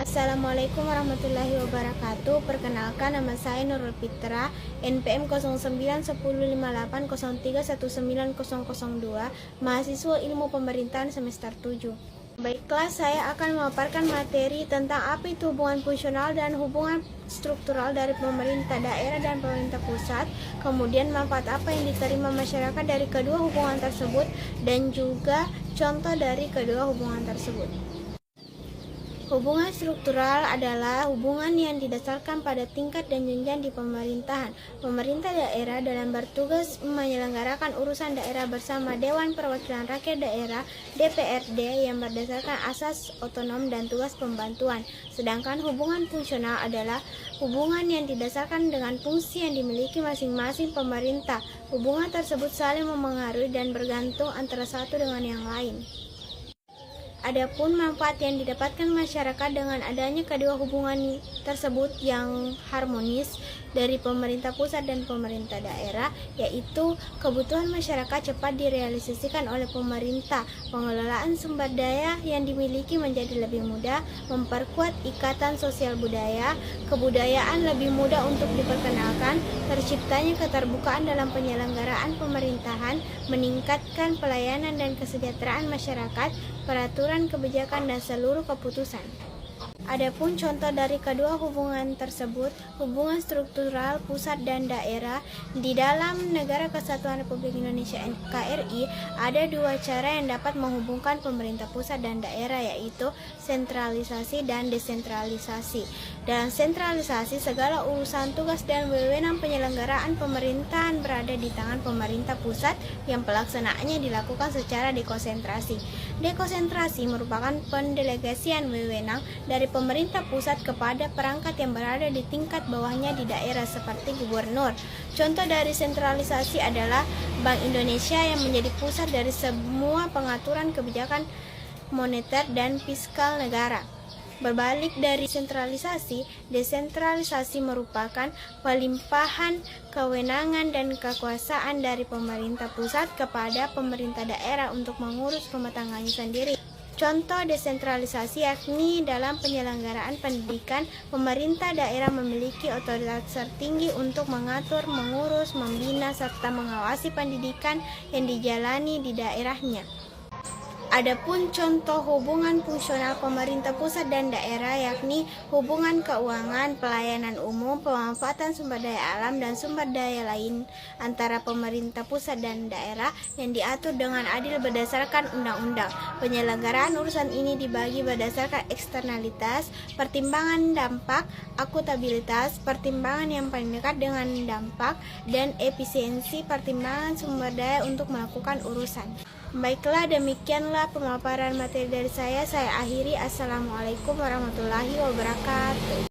Assalamualaikum warahmatullahi wabarakatuh. Perkenalkan, nama saya Nurul Fitra, NPM 09105803190002, mahasiswa Ilmu Pemerintahan semester 7. Baiklah, saya akan memaparkan materi tentang apa itu hubungan fungsional dan hubungan struktural dari pemerintah daerah dan pemerintah pusat, kemudian manfaat apa yang diterima masyarakat dari kedua hubungan tersebut, dan juga contoh dari kedua hubungan tersebut. Hubungan struktural adalah hubungan yang didasarkan pada tingkat dan jenjang di pemerintahan. Pemerintah daerah dalam bertugas menyelenggarakan urusan daerah bersama Dewan Perwakilan Rakyat Daerah (DPRD) yang berdasarkan asas otonom dan tugas pembantuan. Sedangkan hubungan fungsional adalah hubungan yang didasarkan dengan fungsi yang dimiliki masing-masing pemerintah. Hubungan tersebut saling memengaruhi dan bergantung antara satu dengan yang lain. Adapun manfaat yang didapatkan masyarakat dengan adanya kedua hubungan tersebut yang harmonis dari pemerintah pusat dan pemerintah daerah, yaitu kebutuhan masyarakat cepat direalisasikan oleh pemerintah, pengelolaan sumber daya yang dimiliki menjadi lebih mudah, memperkuat ikatan sosial budaya, kebudayaan lebih mudah untuk diperkenalkan, terciptanya keterbukaan dalam penyelenggaraan pemerintahan, meningkatkan pelayanan dan kesejahteraan masyarakat, peraturan kebijakan dan seluruh keputusan. Adapun contoh dari kedua hubungan tersebut, hubungan struktural pusat dan daerah, di dalam Negara Kesatuan Republik Indonesia (NKRI) ada dua cara yang dapat menghubungkan pemerintah pusat dan daerah, yaitu sentralisasi dan desentralisasi. Dalam sentralisasi, segala urusan tugas dan wewenang penyelenggaraan pemerintahan berada di tangan pemerintah pusat yang pelaksanaannya dilakukan secara dekonsentrasi. Dekonsentrasi merupakan pendelegasian wewenang dari pemerintah pusat kepada perangkat yang berada di tingkat bawahnya di daerah seperti gubernur. Contoh dari sentralisasi adalah Bank Indonesia yang menjadi pusat dari semua pengaturan kebijakan moneter dan fiskal negara. Berbalik dari sentralisasi, desentralisasi merupakan pelimpahan kewenangan dan kekuasaan dari pemerintah pusat kepada pemerintah daerah untuk mengurus rumah tangganya sendiri. Contoh desentralisasi yakni dalam penyelenggaraan pendidikan, pemerintah daerah memiliki otoritas tertinggi untuk mengatur, mengurus, membina, serta mengawasi pendidikan yang dijalani di daerahnya. Adapun contoh hubungan fungsional pemerintah pusat dan daerah yakni hubungan keuangan, pelayanan umum, pemanfaatan sumber daya alam dan sumber daya lain antara pemerintah pusat dan daerah yang diatur dengan adil berdasarkan undang-undang. Penyelenggaraan urusan ini dibagi berdasarkan eksternalitas, pertimbangan dampak, akutabilitas, pertimbangan yang paling dekat dengan dampak, dan efisiensi pertimbangan sumber daya untuk melakukan urusan. Baiklah, demikianlah pemaparan materi dari saya. Saya akhiri. Assalamualaikum warahmatullahi wabarakatuh.